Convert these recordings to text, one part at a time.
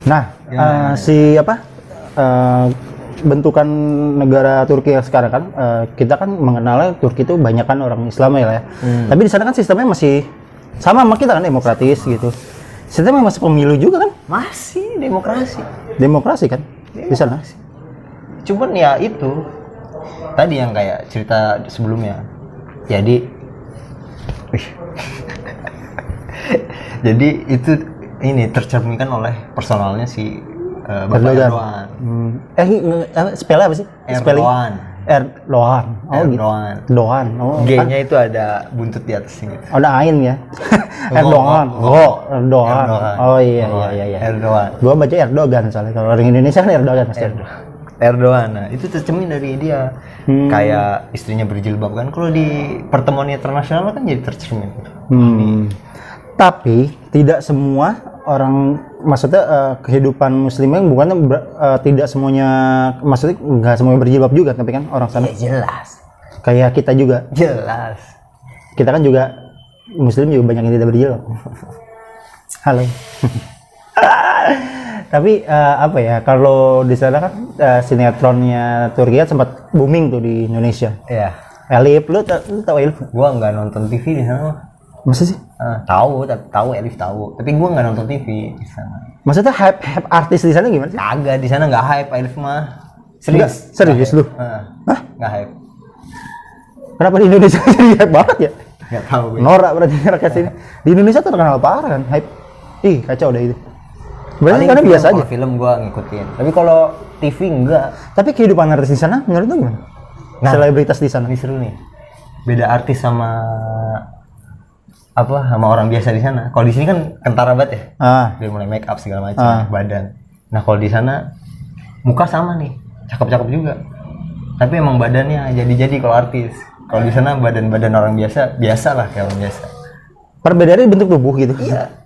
Nah, bentukan negara Turki yang sekarang kan, kita kan mengenalnya Turki itu banyak kan orang Islam ya. Tapi di sana kan sistemnya masih sama kita kan, demokratis gitu. Sistemnya masih pemilu juga kan? Masih demokrasi. Demokrasi kan di sana. Cuman ya itu tadi yang kayak cerita sebelumnya. Jadi jadi itu ini tercerminkan oleh personalnya si Bapak Erdogan. Spellnya apa sih? Erdogan. Erdogan. Oh, Erdogan. Gitu. Erdogan. Oh, G-nya itu ada buntut di atasnya gitu. Ada ain ya. Erdogan. Erdogan. Oh iya. Erdogan. Gua baca Erdogan soalnya kalau orang Indonesia kan Erdogan pasti. Erdogan. Nah, itu tercermin dari dia. Kayak istrinya berjilbab kan, kalau di pertemuan internasional kan jadi tercermin. Tapi tidak semua orang, maksudnya kehidupan muslimnya bukan tidak semuanya, maksudnya nggak semuanya berjilbab juga, tapi kan orang sana. Ya jelas. Kayak kita juga. Jelas. Kita kan juga muslim juga banyak yang tidak berjilbab. Halo. Tapi apa ya, kalau di sana kan sinetronnya Turki kan sempat booming tuh di Indonesia. Iya. Elif, lu tahu Elif? Gua nggak nonton TV di sana. Masa sih? Tahu Elif tahu. Tapi gua nggak nonton TV di sana. Maksudnya hype artis di sana gimana sih? Kagak, di sana nggak hype Elif mah. Serius? Serius lu? Hah? Nggak hype. Kenapa di Indonesia jadi hype banget ya? Nggak tahu gue. Norak berarti rakyat sini. Di Indonesia tuh terkenal parah kan hype. Ih, kacau deh itu. Berarti karena biasa aja. Kalau film gua ngikutin. Tapi kalau TV enggak. Tapi kehidupan artis di sana menurut lu gimana? Nah, selebritas di sana. Ini seru nih. Beda artis sama orang biasa di sana. Kalau di sini kan kentara banget ya. Dari mulai make up segala macam, badan. Nah, kalau di sana muka sama nih, cakep-cakep juga. Tapi emang badannya jadi kalau artis. Kalau di sana badan orang biasa lah kayak orang biasa. Perbedaannya bentuk tubuh gitu. Iya.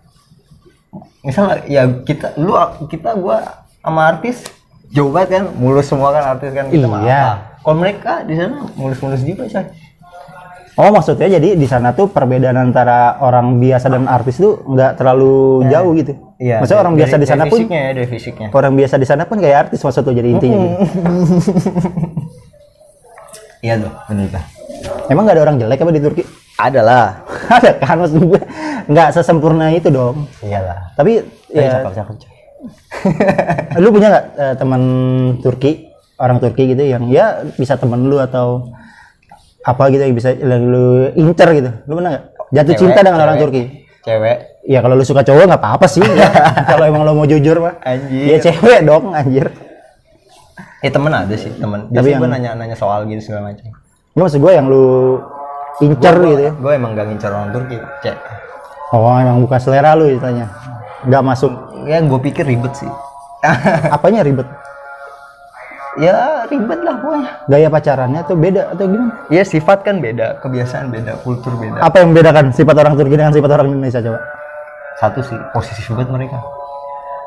Misalnya ya gua sama artis jauh banget kan, mulus semua kan artis kan kita mah. Kalau mereka di sana mulus-mulus juga coy. Oh, maksudnya jadi di sana tuh perbedaan antara orang biasa dan artis tuh nggak terlalu jauh gitu. Iya. Maksudnya orang biasa di sana pun dari fisiknya. Orang biasa di sana pun kayak artis maksud tuh jadi intinya gitu. Iya tuh, benar. Emang nggak ada orang jelek apa di Turki? Ada lah. Ada kan, maksud gue nggak sesempurna itu dong. Iyalah. Tapi ya cakep. Lu punya nggak teman Turki, orang Turki gitu yang ya bisa temen lu atau apa gitu yang bisa lu incer gitu? Lu pernah nggak jatuh cinta dengan orang Turki? Cewek. Ya kalau lu suka cowok nggak apa-apa sih. Kalau emang lu mau jujur mah. Anjir. Ya cewek dong, anjir. Temen ada sih, temen. Tapi gue nanya soal gitu segala macam. Nggak, maksud gue yang lu incer gitu ya? Gue emang gak ngincer orang Turki, cek. Oh, emang bukan selera lu istilahnya? Nggak masuk? Ya gue pikir ribet sih. Apanya ribet? Ya ribet lah pokoknya. Gaya pacarannya tuh beda atau gimana? Ya sifat kan beda, kebiasaan beda, kultur beda. Apa yang membedakan sifat orang Turki dengan sifat orang Indonesia coba? Satu sih, posesif banget mereka.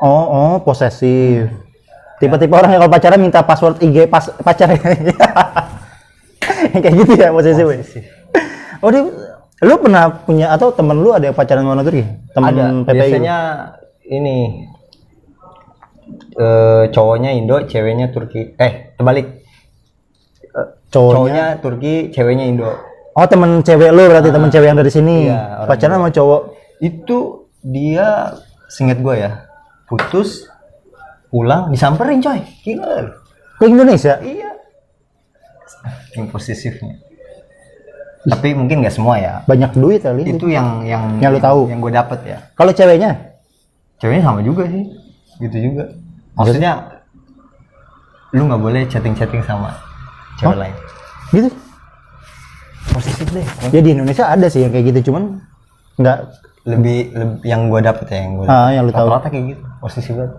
Oh, posesif. Tipe-tipe orang yang kalau pacaran minta password IG pacarnya. Kayak gitu ya, posesif. Oh, lu pernah punya atau temen lu ada yang pacaran sama orang Turki? Temen ada, biasanya ini cowoknya Indo, ceweknya Turki. Terbalik. Cowoknya Turki, ceweknya Indo. Oh, temen cewek lu berarti temen cewek yang dari sini. Iya, pacaran sama cowok. Itu dia seinget gue ya, putus, pulang disamperin coy. Gila. Ke Indonesia? Iya. Yang posesifnya. Tapi mungkin nggak semua ya. Banyak duit kali. Itu yang lu tahu. Yang gue dapet ya. Kalau ceweknya? Ceweknya sama juga sih. Gitu juga. Maksudnya lu nggak boleh chatting sama cewek lain. Gitu. Posesif deh. Ya di Indonesia ada sih yang kayak gitu, cuman nggak lebih yang gue dapet ya, yang lu tahu. Rata-rata kayak gitu. Posesif banget.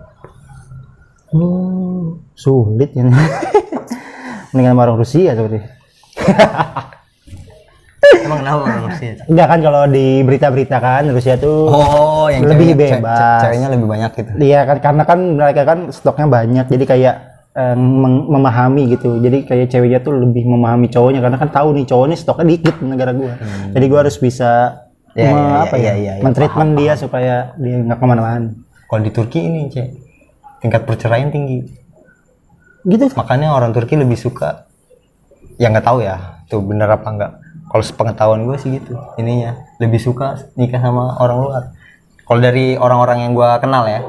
Sulit ya. Mendingan sama orang Rusia seperti. Emang kenapa orang Rusia? Enggak kan, kalau di berita-berita kan Rusia tuh yang lebih bebas. Ceweknya lebih banyak gitu. Iya kan, karena kan mereka kan stoknya banyak, jadi kayak memahami gitu. Jadi kayak ceweknya tuh lebih memahami cowoknya karena kan tahu nih cowok nih stoknya dikit di negara gua. Jadi gua harus bisa mentreatment dia supaya dia nggak kemana-mana. Kalau di Turki ini, Cek, tingkat perceraian tinggi. Gitu. Makanya orang Turki lebih suka, ya nggak tahu ya, tuh bener apa enggak. Kalau sepengetahuan gue sih gitu, ininya lebih suka nikah sama orang luar. Kalau dari orang-orang yang gue kenal ya.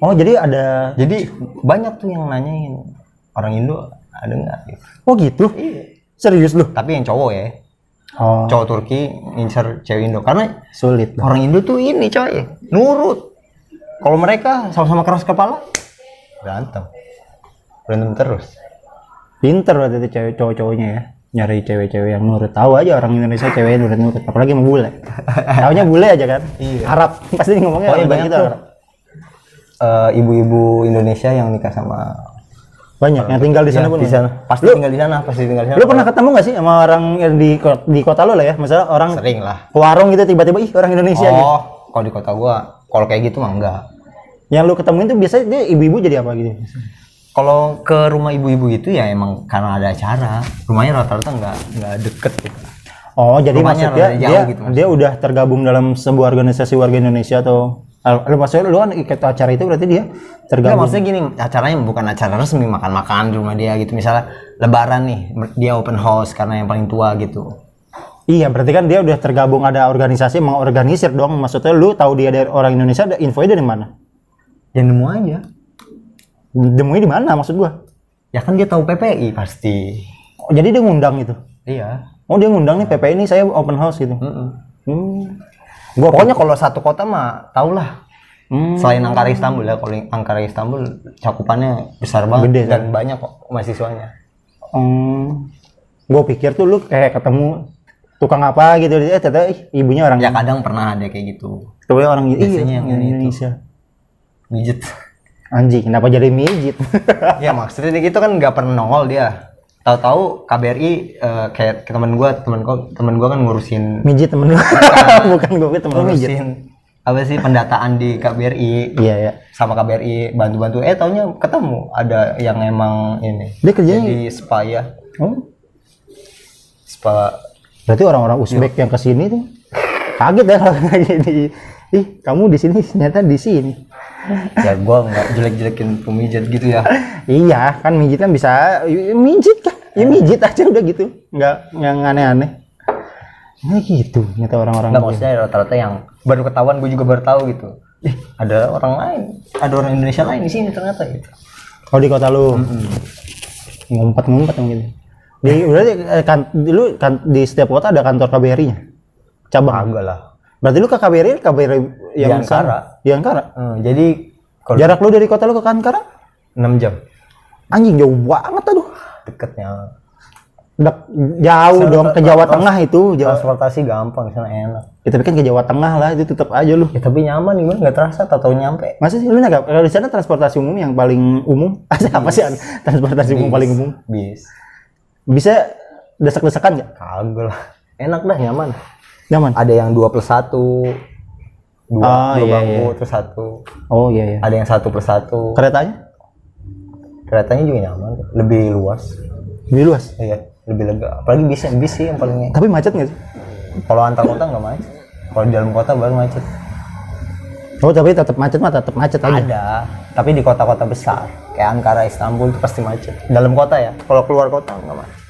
Oh jadi ada. Jadi banyak tuh yang nanyain orang Indo ada nggak? Gitu. Oh gitu. Iya. Serius lu? Tapi yang cowok ya. Oh. Cowok Turki ngincer cewek Indo karena Sulit. orang Indo tuh ini coy, nurut. Kalau mereka sama-sama keras kepala, berantem terus. Pinter berarti itu cewek cowok-cowoknya ya, nyari cewek-cewek yang nurut. Tahu aja orang Indonesia cewek nurut, apalagi mau bule. Taunya bule aja kan. Iya. Arab pasti ngomongnya Banyak gitu. tuh ibu-ibu Indonesia yang nikah sama Banyak yang tinggal di sana pun. di sana. Pasti tinggal di sana. Lu pernah ketemu nggak sih sama orang yang di kota lu lah ya? Misalnya orang Sering lah. ke warung gitu tiba-tiba ih orang Indonesia gitu. Oh, kalau di kota gua, kalau kayak gitu mah enggak. Yang lu ketemuin tuh biasanya dia ibu-ibu jadi apa gitu? Kalau ke rumah ibu-ibu gitu ya emang karena ada acara. Rumahnya rata-rata enggak deket gitu. Oh, jadi Rumahnya maksudnya rada jauh dia gitu, dia udah tergabung dalam sebuah organisasi warga Indonesia atau maksudnya lu kan ikut acara itu berarti dia Enggak, tergabung. maksudnya gini, acaranya bukan acara resmi, makan-makan di rumah dia gitu. Misalnya lebaran nih, dia open house karena yang paling tua gitu. Iya, berarti kan dia udah tergabung ada organisasi mengorganisir dong. Maksudnya lu tahu dia dari orang Indonesia, ada infonya dari mana? Ya nemu aja. Demunya di mana maksud gua? Ya kan dia tahu PPI pasti. Oh, jadi dia ngundang gitu. Iya. Oh, dia ngundang nih PPI ini saya open house gitu. Gua Pokoknya kalau satu kota mah tau lah. Selain Ankara Istanbul ya, kalau Ankara Istanbul cakupannya besar banget. Gede, dan banyak kok mahasiswanya. Gue pikir tuh lu kayak ketemu tukang apa gitu, ternyata ibunya orang. Ya kadang pernah ada kayak gitu. Tuh orang Biasanya yang Indonesia. Mijit. Anjing, kenapa jadi mijit? Ya maksudnya gitu kan nggak pernah nongol dia. Tahu-tahu KBRI kayak temen gua kan ngurusin Mijit temen lu. Bukan gue temen lu mijit. ngurusin apa sih pendataan di KBRI. Iya ya. Sama KBRI bantu-bantu. Taunya ketemu ada yang emang ini. Dia kerjanya jadi spa ya. Oh. Spa. Berarti orang-orang Uzbek yang kesini tuh kaget ya kalau gini. Ih, kamu di sini ternyata di sini. Ya gua nggak jelek-jelekin pemijat gitu ya. Iya, kan mijit kan bisa mijit kan. Ya mijit aja udah gitu. Nggak aneh-aneh. Nah gitu, ternyata orang-orang. Nggak, maksudnya rata-rata yang baru ketahuan, gue juga baru tahu gitu. Ada orang lain, ada orang Indonesia lain di sini ternyata gitu. Oh di kota lu. Ngumpet-ngumpet gitu. Berarti lu di setiap kota ada kantor KBRI-nya? Cabang? Agak lah. Berarti lu ke KBRI yang Di Ankara. Di Ankara? Jadi kalau Jarak lu dari kota lu ke Ankara? 6 jam. Anjing jauh banget aduh. Deketnya. Jauh dong ke Jawa Tengah itu. Transportasi gampang, di sana enak. Ya, tapi kan ke Jawa Tengah lah, itu tetap aja lu. Ya tapi nyaman nih, nggak terasa, tahu nyampe. Masa sih lu nggak? Kalau di sana transportasi umum yang paling umum? Apa sih transportasi umum paling umum? Bis. Bisa desak-desakan nggak? Kagak lah. Enak dah, nyaman. Nyaman. Ada yang 2+1. Dua iya, bangku iya. terus satu. Oh iya iya. Ada yang 1+1. Keretanya? Keretanya juga nyaman, lebih luas. Lebih luas. Iya, lebih lega. Apalagi bis sih yang paling. Tapi macet nggak sih? Kalau antar kota nggak macet. Kalau di dalam kota baru macet. Oh tapi tetap macet aja. Ada, tapi di kota-kota besar kayak Ankara, Istanbul itu pasti macet. Dalam kota ya. Kalau keluar kota nggak macet.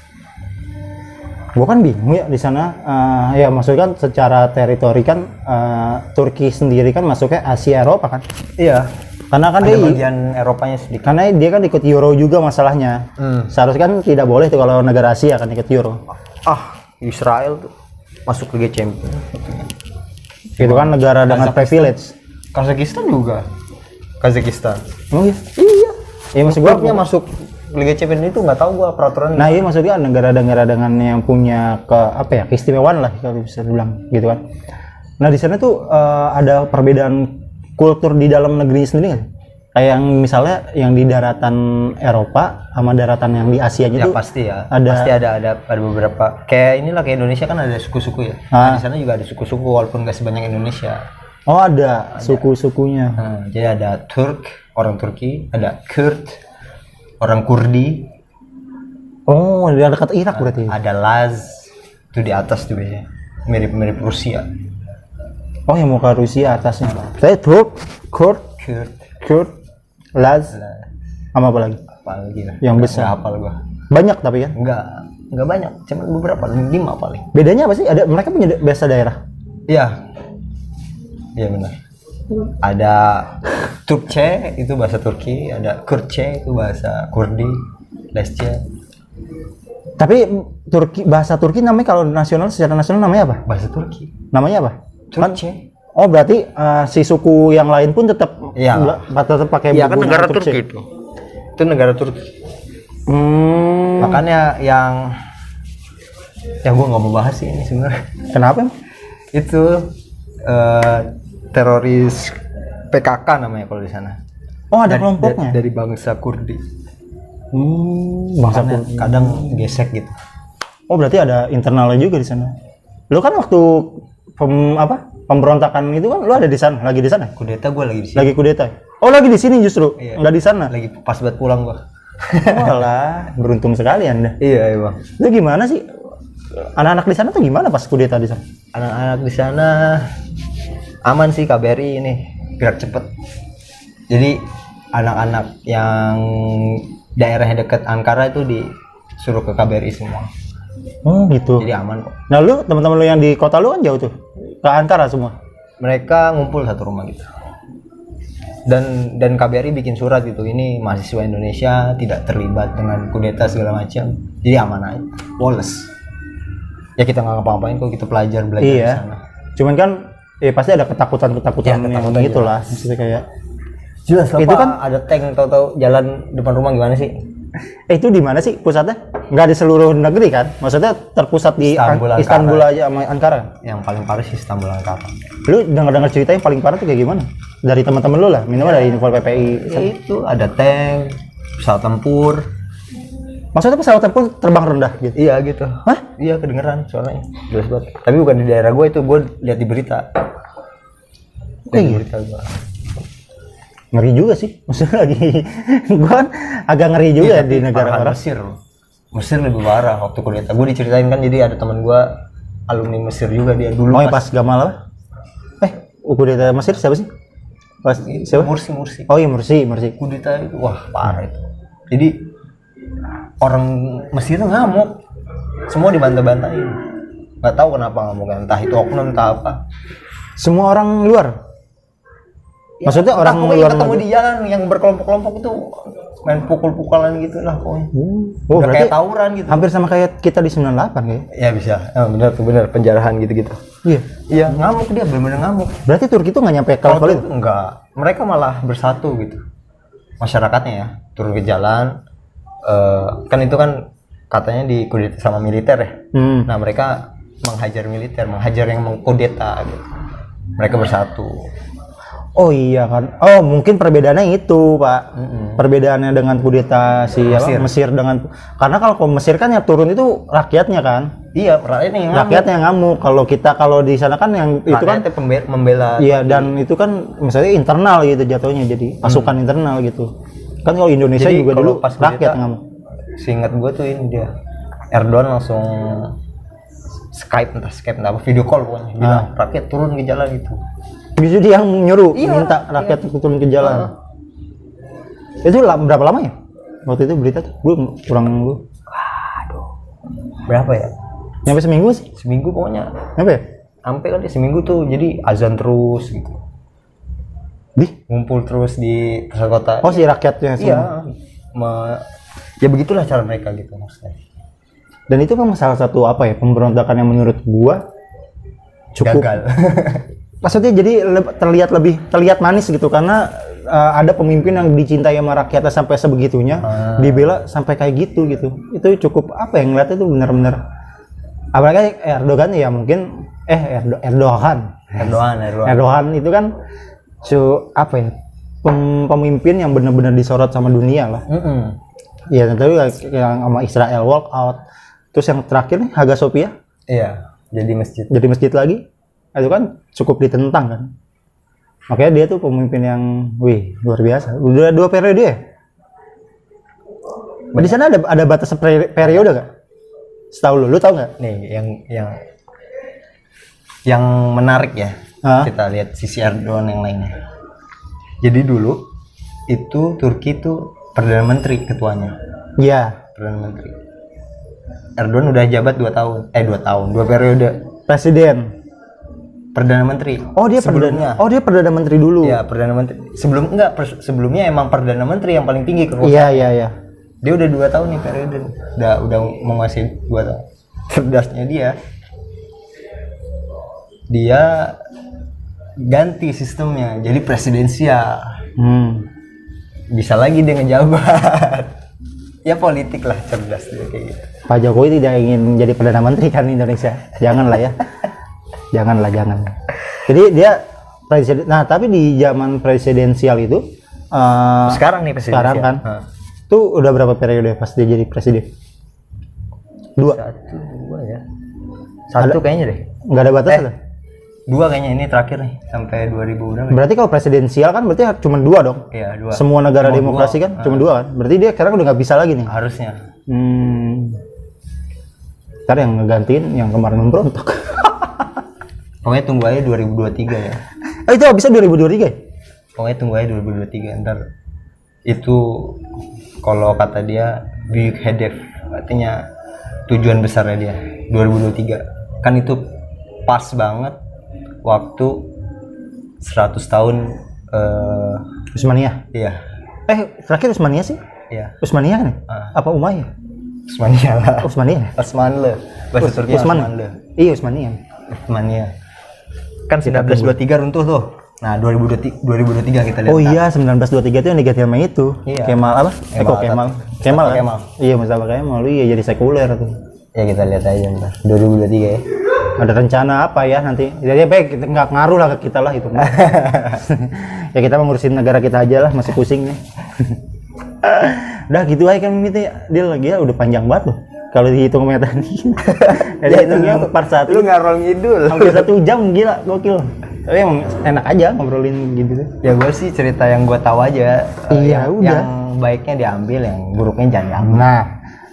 Gua kan bingung ya di sana. Ya maksudnya kan secara teritori kan Turki sendiri kan masuknya Asia Eropa kan. Iya. Karena kan Ada dia bagian Eropanya sedikit. karena dia kan ikut Euro juga masalahnya. Seharusnya kan tidak boleh tuh kalau negara Asia kan ikut Euro. Israel tuh masuk Liga Champions. Itu kan negara dengan privilege. Kazakhstan juga. Kazakhstan. Oh iya. Iya. Ya maksud gua Klubnya masuk Liga Champions itu nggak tahu gua peraturan. Nah, iya maksudnya negara-negara dengan yang punya keistimewaan lah kalau bisa dibilang gitu kan. Nah, di sana tuh ada perbedaan kultur di dalam negeri sendiri nggak? Kayak yang misalnya yang di daratan Eropa sama daratan yang di Asia Ya gitu. pasti ya. Ada- Pasti ada beberapa. Kayak inilah kayak Indonesia kan ada suku-suku ya. Nah, di sana juga ada suku-suku walaupun nggak sebanyak Indonesia. Oh, ada suku-sukunya. Jadi ada Turk, orang Turki, ada Kurd, orang Kurdi, Oh, di dekat Irak berarti. ada Laz, itu di atas tuh biasanya. Mirip-mirip Rusia. Oh, yang mau ke Rusia atasnya. Saya Turk, Kurd, Kurd. Kurd. Laz. Sama apa lagi? Apa lagi lah? Yang besar. Nggak hafal gua. Banyak tapi ya? Enggak banyak, cuma beberapa, 5 paling. Bedanya apa sih? Ada mereka punya bahasa daerah? Iya. Iya benar. Ada Turkce itu bahasa Turki, ada Kürtçe itu bahasa Kurdi, Lesce. Tapi bahasa Turki namanya kalau nasional, secara nasional namanya apa? Bahasa Turki. Namanya apa? Turkce. Oh berarti si suku yang lain pun tetap tetap pakai kan negara Turki itu. Itu negara Turki. Makanya yang gue nggak mau bahas sih ini sebenarnya. Kenapa? Itu teroris PKK namanya kalau di sana. Oh ada kelompoknya. Dari bangsa Kurdi. Bangsa Kurdi. Kadang gesek gitu. Oh berarti ada internalnya juga di sana. Lu kan waktu pemberontakan itu kan lu ada di sana, lagi di sana? Kudeta gue lagi di sini. Lagi kudeta. Oh lagi di sini justru, iya. Nggak di sana. Lagi pas buat pulang gua. Walah, beruntung sekali Anda. Iya, Bang. Itu gimana sih? Anak-anak di sana tuh gimana pas kudeta di sana? Anak-anak di sana aman sih, KBRI ini gerak cepet. Jadi anak-anak yang daerahnya dekat Ankara itu disuruh ke KBRI semua. Oh gitu. Jadi aman kok. Nah lu teman-teman lu yang di kota lu kan jauh tuh ke Ankara semua. Mereka ngumpul satu rumah gitu. Dan KBRI bikin surat gitu, ini mahasiswa Indonesia tidak terlibat dengan kudeta segala macam, jadi aman aja, woles. Ya kita nggak ngapa-ngapain kok, kita belajar di sana. Cuman kan pasti ada ketakutan yang itulah, maksudnya kayak jelas lah, itu kan ada tank tahu-tahu jalan depan rumah gimana sih? Itu di mana sih pusatnya? Nggak di seluruh negeri kan? Maksudnya terpusat di Istanbul aja sama Ankara. Yang paling parah sih Istanbul, Ankara. Lu dengar cerita yang paling parah tuh kayak gimana? Dari teman-teman lu lah, minimal dari info PPI. Ya itu ada tank, pesawat tempur. Maksudnya pesawat tempur terbang rendah gitu? Iya gitu. Hah? Iya kedengeran suaranya. Jelas banget. Tapi bukan di daerah gue, itu gue lihat di berita. Berita gue. Ngeri juga sih, maksudnya lagi gue kan agak ngeri juga di negara Arab. Mesir lebih parah waktu kudeta. Gue diceritain kan, jadi ada teman gue alumni Mesir juga, dia dulu pas Gamal apa? Kudeta Mesir siapa sih? Pas siapa? Mursi. Oh iya Mursi. Kudeta itu wah parah itu. Jadi orang Mesir itu ngamuk, semua dibantai-bantain. Nggak tahu kenapa ngamuk, entah itu oknum entah apa. Semua orang luar. Maksudnya orang luar ketemu di jalan yang berkelompok-kelompok itu main pukul-pukulan gitu lah pokoknya. Oh, berarti kayak tawuran gitu. Hampir sama kayak kita di 98 kayak. Ya bisa. Benar penjarahan gitu-gitu. Iya, ngamuk dia, benar-benar ngamuk. Berarti Turki itu nggak nyampe ke level itu? Enggak. Mereka malah bersatu gitu. Masyarakatnya ya, turun ke jalan. Kan itu kan katanya dikudeta sama militer ya. Nah, mereka menghajar militer, menghajar yang mengkudeta gitu. Mereka bersatu. Oh iya kan. Oh mungkin perbedaannya itu Pak. Perbedaannya dengan kudeta Mesir dengan, karena kalau Mesir kan yang turun itu rakyatnya kan. Iya, rakyatnya yang ngamuk. Kalau di sana kan yang itu kan membela. Iya, dan itu kan misalnya internal gitu jatuhnya, jadi pasukan internal gitu. Kan kalau Indonesia jadi, juga dulu pas rakyat ngamuk. Seingat gue tuh ini dia Erdogan langsung Skype entah apa, video call pokoknya bilang rakyat turun ke jalan itu. Bisa dia yang nyuruh minta rakyat turun ke jalan. Itu berapa lama ya waktu itu berita tuh? Gue kurang lu. Waduh. Berapa ya? Nyampe seminggu sih? Seminggu pokoknya. Nyampe ya? Sampai kali seminggu tuh, jadi azan terus gitu. Ngumpul terus di pusat kota. Oh si rakyatnya semua? Iya. Ya begitulah cara mereka gitu maksudnya. Dan itu memang salah satu pemberontakan yang menurut gua cukup gagal. Maksudnya jadi terlihat manis gitu, karena ada pemimpin yang dicintai sama rakyatnya sampai sebegitunya, dibela sampai kayak gitu. Itu cukup ngeliatnya itu benar-benar. Apalagi Erdogan ya mungkin Erdogan itu kan pemimpin yang benar-benar disorot sama dunia lah. Ya tapi yang sama Israel walk out. Terus yang terakhir nih Hagia Sophia. Iya, jadi masjid lagi. Itu kan cukup ditentang kan. Makanya dia tuh pemimpin yang luar biasa. Udah 2 periode ya? Di sana ada batas periode nggak? Setahu lu tahu nggak? Nih yang menarik ya. Kita lihat sisi Erdogan yang lainnya. Jadi dulu itu Turki itu Perdana Menteri ketuanya. Iya. Perdana Menteri. Erdogan udah jabat 2 tahun. 2 periode. Presiden. Perdana Menteri. Oh dia sebelumnya. Dia Perdana Menteri dulu. Iya, Perdana Menteri. Sebelumnya emang Perdana Menteri yang paling tinggi kekuasaan. Iya. Dia udah 2 tahun nih periode. Udah menguasai 2 tahun. Cerdasnya dia ganti sistemnya jadi presidensial. Bisa lagi dia ngejabat. Ya politik lah, cerdas dia kayak gitu. Pak Jokowi tidak ingin jadi Perdana Menteri kan Indonesia. Janganlah ya. Jangan. Jadi dia presiden. Nah, tapi di zaman presidensial itu sekarang nih presidensial. Sekarang kan. Tuh udah berapa periode pas dia jadi presiden? 2 ya. 1 kayaknya deh. Nggak ada batas lah. 2 kayaknya ini terakhir nih sampai 2000 berapa? Berarti kalau presidensial kan berarti cuma 2 dong? Iya, 2. Semua negara demokrasi kan cuma 2 kan? Berarti dia sekarang udah nggak bisa lagi nih? Harusnya. Ntar yang ngegantiin yang kemarin memberontak. Pokoknya tunggu aja 2023 ya. Itu bisa 2023? Pokoknya tunggu aja 2023 ntar. Itu kalau kata dia big hedef, artinya tujuan besarnya dia 2023. Kan itu pas banget waktu 100 tahun Utsmaniyah. Iya. Terakhir Utsmaniyah sih? Iya. Utsmaniyah kan? Apa Umayyah? Utsmaniyah lah. Utsmaniyah. Bahasa Turki Osmanlı. Iya Utsmaniyah. Kan 1923 runtuh tuh. Nah, 2023 kita lihat. Oh iya, 1923 itu yang diganti sama itu. Iya. Kemal apa? Kemal kan? Kemal. Iya, Mustafa Kemal. Iya, jadi sekuler tuh. Ya kita lihat aja ntar 2023 ya. Ada rencana apa ya nanti? Jadi baik kita nggak ngaruh lah ke kita lah itu. Ya kita mengurusin negara kita aja lah, masih pusing nih. Udah gitu aja kan ini dia lagi ya udah panjang banget loh. Kalau dihitung sama tadi. Jadi hitungnya part 1. Lu ngarol ngidul. Hampir 1 jam gila, gokil. Tapi emang enak aja ngobrolin gitu tuh. Ya gue sih cerita yang gue tahu aja. Iya, udah. Yang baiknya diambil, yang buruknya jangan diambil. Nah,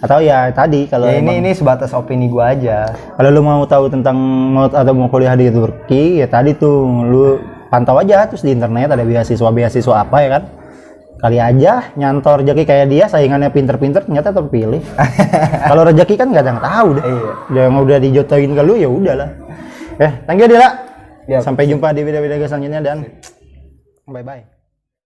atau ya tadi kalau ya ini sebatas opini gue aja. Kalau lu mau tahu tentang mau kuliah di Turki, ya tadi tuh lu pantau aja terus di internet ada beasiswa apa ya kan. Kali aja nyantor rezeki kayak dia, saingannya pinter-pinter ternyata terpilih. Kalau rezeki kan nggak ada yang tahu deh. Iya. Yang udah dijotoin ke lu ya udahlah. Thank you Dila. Sampai jumpa di video-video selanjutnya dan bye bye.